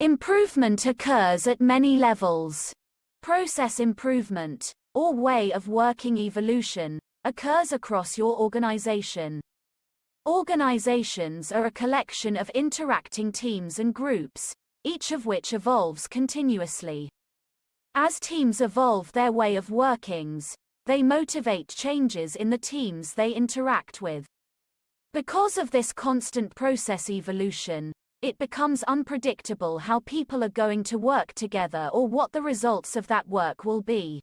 Improvement occurs at many levels. Process improvement, or way of working evolution, occurs across your organization. Organizations are a collection of interacting teams and groups, each of which evolves continuously. As teams evolve their way of workings, they motivate changes in the teams they interact with. Because of this constant process evolution, it becomes unpredictable how people are going to work together or what the results of that work will be.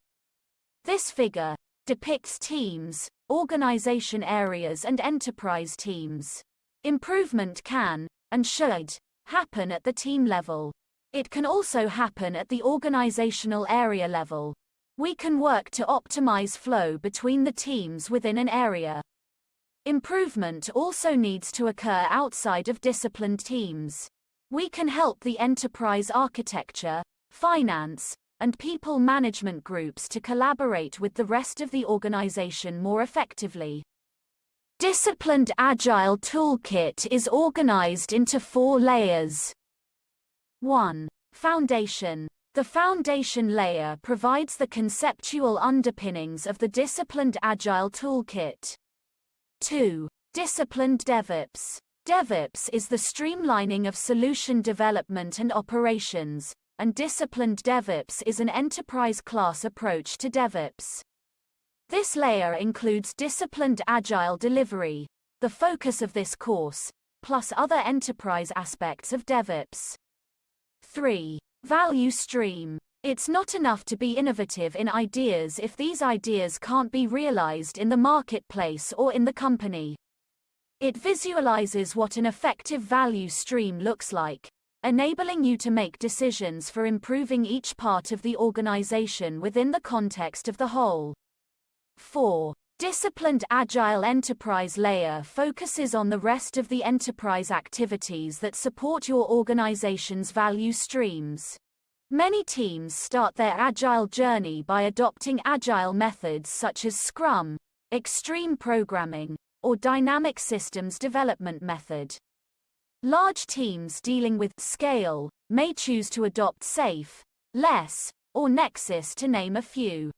This figure depicts teams, organization areas and enterprise teams. Improvement can, and should, happen at the team level. It can also happen at the organizational area level. We can work to optimize flow between the teams within an area. Improvement also needs to occur outside of disciplined teams. We can help the enterprise architecture, finance, and people management groups to collaborate with the rest of the organization more effectively. Disciplined Agile Toolkit is organized into 4 layers. 1. Foundation. The foundation layer provides the conceptual underpinnings of the Disciplined Agile Toolkit. 2. Disciplined DevOps. DevOps is the streamlining of solution development and operations, and Disciplined DevOps is an enterprise-class approach to DevOps. This layer includes Disciplined Agile Delivery, the focus of this course, plus other enterprise aspects of DevOps. 3. Value Stream. It's not enough to be innovative in ideas if these ideas can't be realized in the marketplace or in the company. It visualizes what an effective value stream looks like, enabling you to make decisions for improving each part of the organization within the context of the whole. 4. Disciplined Agile Enterprise Layer focuses on the rest of the enterprise activities that support your organization's value streams. Many teams start their Agile journey by adopting Agile methods such as Scrum, Extreme Programming, or Dynamic Systems Development Method. Large teams dealing with scale may choose to adopt SAFe, LeSS, or Nexus to name a few.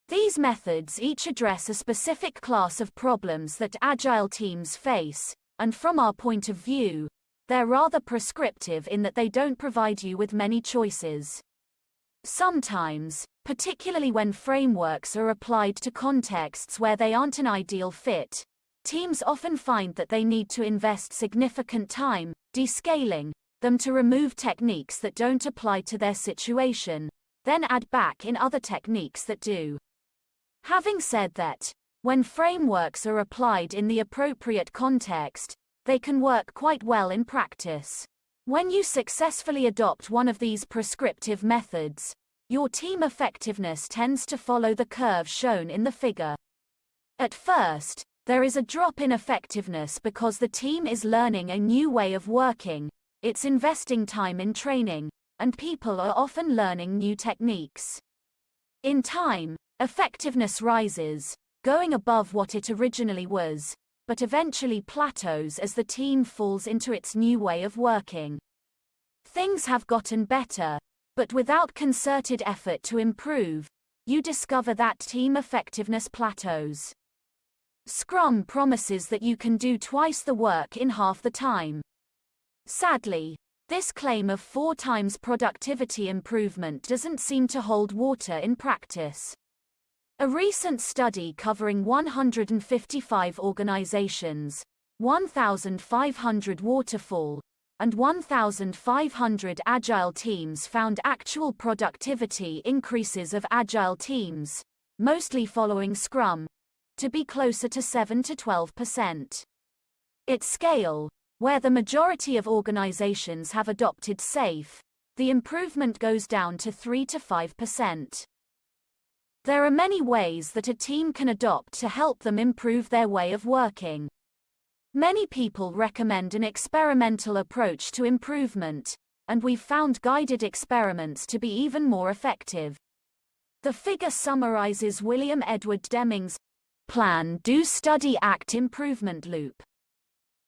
These methods each address a specific class of problems that Agile teams face, and from our point of view, they're rather prescriptive in that they don't provide you with many choices. Sometimes, particularly when frameworks are applied to contexts where they aren't an ideal fit, teams often find that they need to invest significant time descaling them to remove techniques that don't apply to their situation, then add back in other techniques that do. Having said that, when frameworks are applied in the appropriate context, they can work quite well in practice. When you successfully adopt one of these prescriptive methods, your team effectiveness tends to follow the curve shown in the figure. At first, there is a drop in effectiveness because the team is learning a new way of working, it's investing time in training, and people are often learning new techniques. In time, effectiveness rises, going above what it originally was, but eventually plateaus as the team falls into its new way of working. Things have gotten better, but without concerted effort to improve, you discover that team effectiveness plateaus. Scrum promises that you can do twice the work in half the time. Sadly, this claim of 4 times productivity improvement doesn't seem to hold water in practice. A recent study covering 155 organizations, 1,500 waterfall, and 1,500 agile teams found actual productivity increases of agile teams, mostly following Scrum, to be closer to 7 to 12%. At scale, where the majority of organizations have adopted SAFe, the improvement goes down to 3 to 5%. There are many ways that a team can adopt to help them improve their way of working. Many people recommend an experimental approach to improvement, and we've found guided experiments to be even more effective. The figure summarizes William Edward Deming's Plan, Do, Study, Act improvement loop.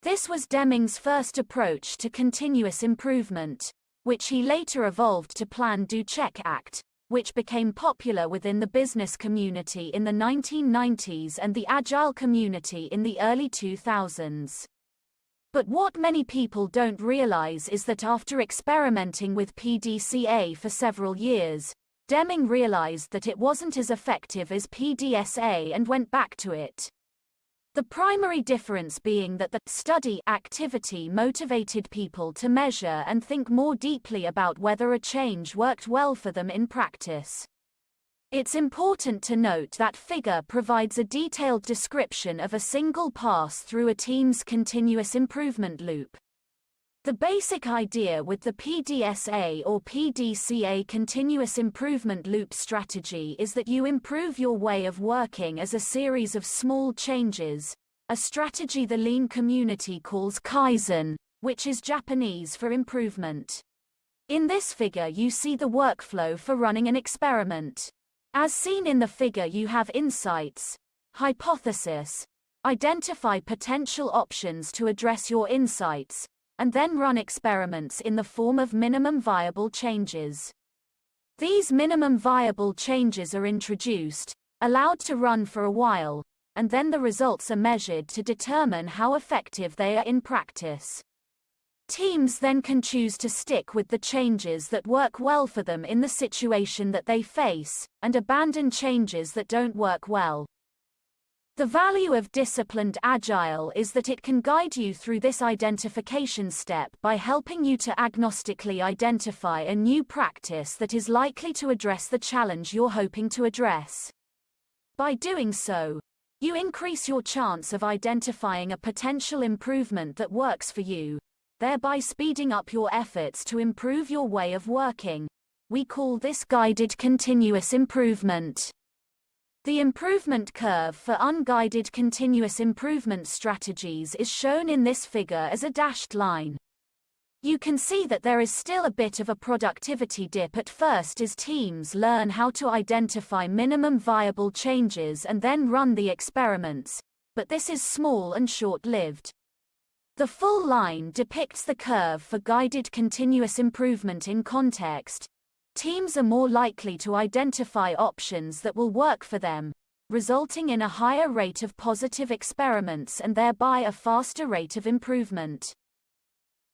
This was Deming's first approach to continuous improvement, which he later evolved to Plan Do Check Act, which became popular within the business community in the 1990s and the Agile community in the early 2000s. But what many people don't realize is that after experimenting with PDCA for several years, Deming realized that it wasn't as effective as PDSA and went back to it. The primary difference being that the study activity motivated people to measure and think more deeply about whether a change worked well for them in practice. It's important to note that figure provides a detailed description of a single pass through a team's continuous improvement loop. The basic idea with the PDSA or PDCA continuous improvement loop strategy is that you improve your way of working as a series of small changes, a strategy the lean community calls Kaizen, which is Japanese for improvement. In this figure you see the workflow for running an experiment. As seen in the figure, you have insights, hypothesis, identify potential options to address your insights, and then run experiments in the form of minimum viable changes. These minimum viable changes are introduced, allowed to run for a while, and then the results are measured to determine how effective they are in practice. Teams then can choose to stick with the changes that work well for them in the situation that they face, and abandon changes that don't work well. The value of disciplined Agile is that it can guide you through this identification step by helping you to agnostically identify a new practice that is likely to address the challenge you're hoping to address. By doing so, you increase your chance of identifying a potential improvement that works for you, thereby speeding up your efforts to improve your way of working. We call this guided continuous improvement. The improvement curve for unguided continuous improvement strategies is shown in this figure as a dashed line. You can see that there is still a bit of a productivity dip at first as teams learn how to identify minimum viable changes and then run the experiments, but this is small and short-lived. The full line depicts the curve for guided continuous improvement in context. Teams are more likely to identify options that will work for them, resulting in a higher rate of positive experiments and thereby a faster rate of improvement.